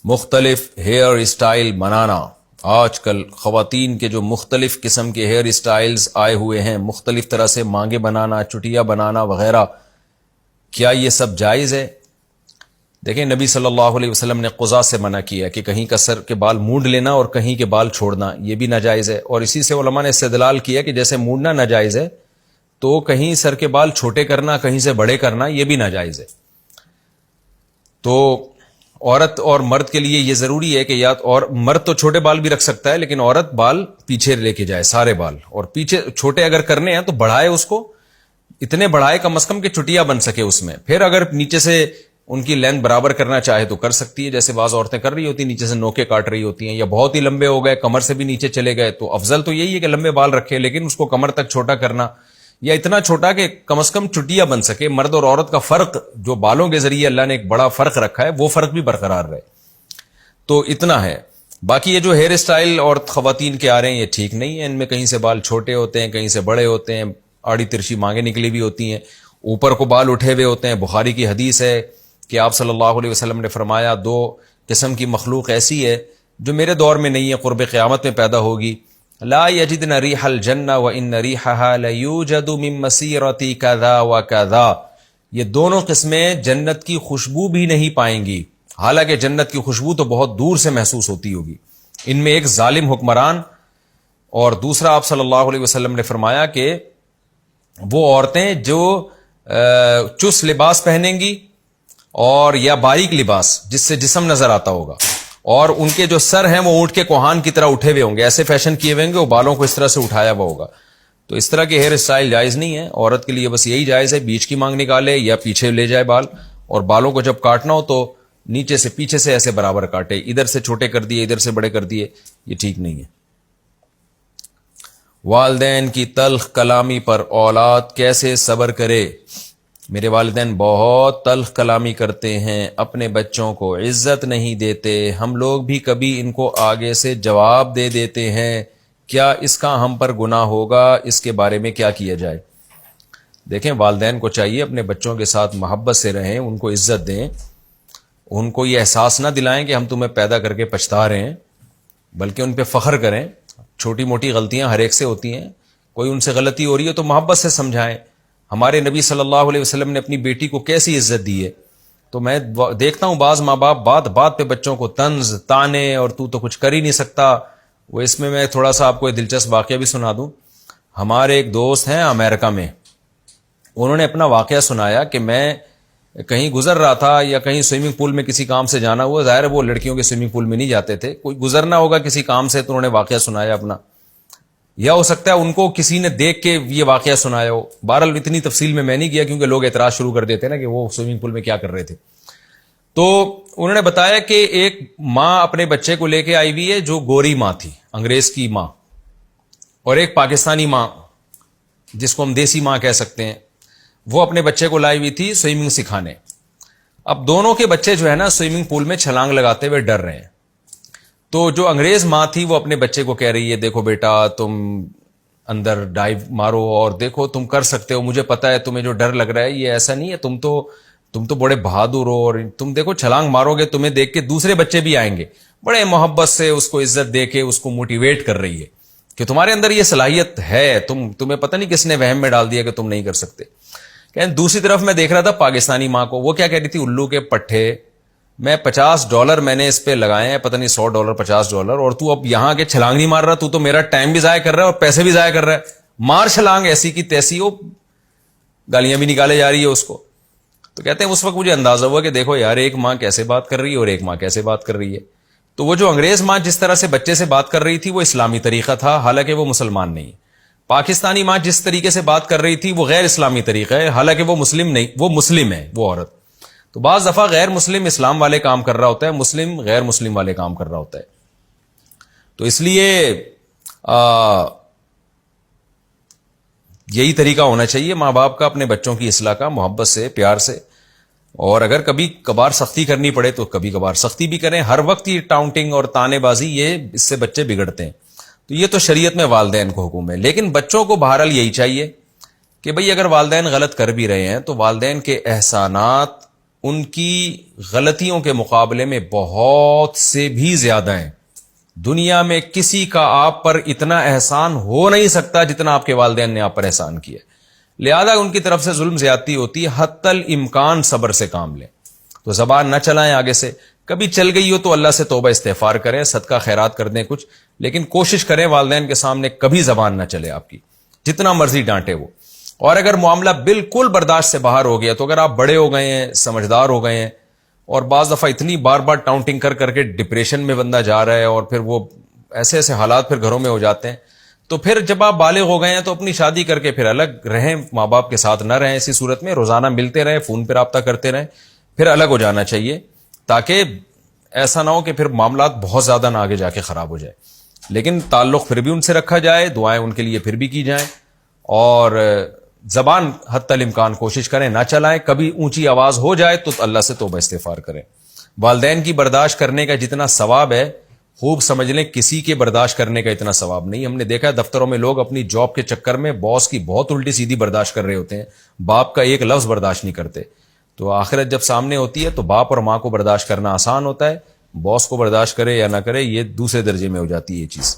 مختلف hair style بنانا. آج کل خواتین کے جو مختلف قسم کے ہیئر اسٹائلز آئے ہوئے ہیں، مختلف طرح سے مانگے بنانا، چٹیا بنانا وغیرہ، کیا یہ سب جائز ہے؟ دیکھیں، نبی صلی اللہ علیہ وسلم نے قضاء سے منع کیا کہ کہیں کا سر کے بال مونڈ لینا اور کہیں کے بال چھوڑنا، یہ بھی ناجائز ہے. اور اسی سے علماء نے استدلال کیا کہ جیسے مونڈنا ناجائز ہے تو کہیں سر کے بال چھوٹے کرنا، کہیں سے بڑے کرنا، یہ بھی ناجائز ہے. تو عورت اور مرد کے لیے یہ ضروری ہے کہ اور مرد تو چھوٹے بال بھی رکھ سکتا ہے، لیکن عورت بال پیچھے لے کے جائے، سارے بال، اور پیچھے چھوٹے اگر کرنے ہیں تو بڑھائے اس کو، اتنے بڑھائے کم از کم کہ چٹیا بن سکے اس میں. پھر اگر نیچے سے ان کی لینتھ برابر کرنا چاہے تو کر سکتی ہے، جیسے بعض عورتیں کر رہی ہوتی ہیں، نیچے سے نوکے کاٹ رہی ہوتی ہیں، یا بہت ہی لمبے ہو گئے کمر سے بھی نیچے چلے گئے، تو افضل تو یہی ہے کہ لمبے بال رکھے، لیکن اس کو کمر تک چھوٹا کرنا، یا اتنا چھوٹا کہ کم از کم چٹیا بن سکے. مرد اور عورت کا فرق جو بالوں کے ذریعے اللہ نے ایک بڑا فرق رکھا ہے، وہ فرق بھی برقرار رہے. تو اتنا ہے. باقی یہ جو ہیئر اسٹائل اور خواتین کے آ رہے ہیں یہ ٹھیک نہیں ہے. ان میں کہیں سے بال چھوٹے ہوتے ہیں، کہیں سے بڑے ہوتے ہیں، آڑی ترچی مانگیں نکلی بھی ہوتی ہیں، اوپر کو بال اٹھے ہوئے ہوتے ہیں. بخاری کی حدیث ہے کہ آپ صلی اللہ علیہ وسلم نے فرمایا 2 قسم کی مخلوق ایسی ہے جو میرے دور میں نہیں ہے، قرب قیامت میں پیدا ہوگی. لا یجدن ریح الجنہ وان ریحها لیوجد من مسیرۃ کذا وکذا. یہ دونوں قسمیں جنت کی خوشبو بھی نہیں پائیں گی، حالانکہ جنت کی خوشبو تو بہت دور سے محسوس ہوتی ہوگی. ان میں ایک ظالم حکمران، اور دوسرا آپ صلی اللہ علیہ وسلم نے فرمایا کہ وہ عورتیں جو چس لباس پہنیں گی اور یا باریک لباس جس سے جسم نظر آتا ہوگا، اور ان کے جو سر ہیں وہ اونٹ کے کوہان کی طرح اٹھے ہوئے ہوں گے، ایسے فیشن کیے ہوئے ہوں گے، وہ بالوں کو اس طرح سے اٹھایا ہوا ہوگا. تو اس طرح کے ہیئر اسٹائل جائز نہیں ہے. عورت کے لیے بس یہی جائز ہے، بیچ کی مانگ نکالے یا پیچھے لے جائے بال، اور بالوں کو جب کاٹنا ہو تو نیچے سے پیچھے سے ایسے برابر کاٹے، ادھر سے چھوٹے کر دیے ادھر سے بڑے کر دیے، یہ ٹھیک نہیں ہے. والدین کی تلخ کلامی پر اولاد کیسے صبر کرے؟ میرے والدین بہت تلخ کلامی کرتے ہیں، اپنے بچوں کو عزت نہیں دیتے، ہم لوگ بھی کبھی ان کو آگے سے جواب دے دیتے ہیں، کیا اس کا ہم پر گناہ ہوگا؟ اس کے بارے میں کیا کیا جائے؟ دیکھیں، والدین کو چاہیے اپنے بچوں کے ساتھ محبت سے رہیں، ان کو عزت دیں، ان کو یہ احساس نہ دلائیں کہ ہم تمہیں پیدا کر کے پچھتا رہے ہیں، بلکہ ان پہ فخر کریں. چھوٹی موٹی غلطیاں ہر ایک سے ہوتی ہیں، کوئی ان سے غلطی ہو رہی ہے تو محبت سے سمجھائیں. ہمارے نبی صلی اللہ علیہ وسلم نے اپنی بیٹی کو کیسی عزت دی ہے. تو میں دیکھتا ہوں بعض ماں باپ بات بات پہ بچوں کو طنز تانے، اور تو کچھ کر ہی نہیں سکتا. وہ اس میں تھوڑا سا آپ کو ایک دلچسپ واقعہ بھی سنا دوں. ہمارے ایک دوست ہیں امریکہ میں، انہوں نے اپنا واقعہ سنایا کہ میں کہیں گزر رہا تھا یا کہیں سوئمنگ پول میں کسی کام سے جانا ہوا، ظاہر ہے وہ لڑکیوں کے سوئمنگ پول میں نہیں جاتے تھے، کوئی گزرنا ہوگا کسی کام سے تو انہوں نے واقعہ سنایا اپنا، یا ہو سکتا ہے ان کو کسی نے دیکھ کے یہ واقعہ سنایا ہو. بہرحال اتنی تفصیل میں نہیں گیا کیونکہ لوگ اعتراض شروع کر دیتے نا کہ وہ سوئمنگ پول میں کیا کر رہے تھے. تو انہوں نے بتایا کہ ایک ماں اپنے بچے کو لے کے آئی ہوئی ہے جو گوری ماں تھی، انگریز کی ماں، اور ایک پاکستانی ماں جس کو ہم دیسی ماں کہہ سکتے ہیں، وہ اپنے بچے کو لائی ہوئی تھی سوئمنگ سکھانے. اب دونوں کے بچے جو ہے نا سوئمنگ پول میں چھلانگ لگاتے ہوئے ڈر رہے ہیں. تو جو انگریز ماں تھی وہ اپنے بچے کو کہہ رہی ہے، دیکھو بیٹا تم اندر ڈائیو مارو اور دیکھو تم کر سکتے ہو، مجھے پتا ہے تمہیں جو ڈر لگ رہا ہے یہ ایسا نہیں ہے، تم تو بڑے بہادر ہو، اور تم دیکھو چھلانگ مارو گے تمہیں دیکھ کے دوسرے بچے بھی آئیں گے. بڑے محبت سے اس کو عزت دے کے اس کو موٹیویٹ کر رہی ہے کہ تمہارے اندر یہ صلاحیت ہے، تمہیں پتہ نہیں کس نے وہم میں ڈال دیا کہ تم نہیں کر سکتے. دوسری طرف میں دیکھ رہا تھا پاکستانی ماں کو، وہ کیا کہہ رہی تھی، الو کے پٹھے، میں $50 میں نے اس پہ لگائے ہیں، پتہ نہیں $100 $50، اور تو اب یہاں کے چھلانگ نہیں مار رہا، تو میرا ٹائم بھی ضائع کر رہا ہے اور پیسے بھی ضائع کر رہا ہے، مار چھلانگ ایسی کی تیسی ہو، گالیاں بھی نکالے جا رہی ہے اس کو. تو کہتے ہیں اس وقت مجھے اندازہ ہوا کہ دیکھو یار ایک ماں کیسے بات کر رہی ہے اور ایک ماں کیسے بات کر رہی ہے. تو وہ جو انگریز ماں جس طرح سے بچے سے بات کر رہی تھی وہ اسلامی طریقہ تھا، حالانکہ وہ مسلمان نہیں. پاکستانی ماں جس طریقے سے بات کر رہی تھی وہ غیر اسلامی طریقہ ہے، حالانکہ وہ مسلم نہیں، وہ مسلم ہے وہ عورت. تو بعض دفعہ غیر مسلم اسلام والے کام کر رہا ہوتا ہے، مسلم غیر مسلم والے کام کر رہا ہوتا ہے. تو اس لیے یہی طریقہ ہونا چاہیے ماں باپ کا اپنے بچوں کی اصلاح کا، محبت سے، پیار سے. اور اگر کبھی کبھار سختی کرنی پڑے تو کبھی کبھار سختی بھی کریں. ہر وقت یہ ٹاؤنٹنگ اور تانے بازی، یہ اس سے بچے بگڑتے ہیں. تو یہ تو شریعت میں والدین کو حکم ہے، لیکن بچوں کو بہرحال یہی چاہیے کہ بھئی اگر والدین غلط کر بھی رہے ہیں تو والدین کے احسانات ان کی غلطیوں کے مقابلے میں بہت سے بھی زیادہ ہیں. دنیا میں کسی کا آپ پر اتنا احسان ہو نہیں سکتا جتنا آپ کے والدین نے آپ پر احسان کیا. لہذا ان کی طرف سے ظلم زیادتی ہوتی ہے. حتی الامکان صبر سے کام لیں. تو زبان نہ چلائیں آگے سے. کبھی چل گئی ہو تو اللہ سے توبہ استغفار کریں, صدقہ خیرات کر دیں کچھ, لیکن کوشش کریں والدین کے سامنے کبھی زبان نہ چلے آپ کی, جتنا مرضی ڈانٹے وہ. اور اگر معاملہ بالکل برداشت سے باہر ہو گیا تو اگر آپ بڑے ہو گئے ہیں, سمجھدار ہو گئے ہیں, اور بعض دفعہ اتنی بار بار ٹاؤنٹنگ کر کر کے ڈپریشن میں بندہ جا رہا ہے اور پھر وہ ایسے ایسے حالات پھر گھروں میں ہو جاتے ہیں, تو پھر جب آپ بالغ ہو گئے ہیں تو اپنی شادی کر کے پھر الگ رہیں, ماں باپ کے ساتھ نہ رہیں. اسی صورت میں روزانہ ملتے رہیں, فون پہ رابطہ کرتے رہیں, پھر الگ ہو جانا چاہیے, تاکہ ایسا نہ ہو کہ پھر معاملات بہت زیادہ نہ آگے جا کے خراب ہو جائے. لیکن تعلق پھر بھی ان سے رکھا جائے, دعائیں ان کے لیے پھر بھی کی جائیں, اور زبان حتی الامکان کوشش کریں نہ چلائیں. کبھی اونچی آواز ہو جائے تو اللہ سے توبہ استغفار کریں. والدین کی برداشت کرنے کا جتنا ثواب ہے, خوب سمجھ لیں کسی کے برداشت کرنے کا اتنا ثواب نہیں. ہم نے دیکھا ہے دفتروں میں لوگ اپنی جاب کے چکر میں باس کی بہت الٹی سیدھی برداشت کر رہے ہوتے ہیں, باپ کا ایک لفظ برداشت نہیں کرتے. تو آخرت جب سامنے ہوتی ہے تو باپ اور ماں کو برداشت کرنا آسان ہوتا ہے, باس کو برداشت کرے یا نہ کرے یہ دوسرے درجے میں ہو جاتی ہے یہ چیز.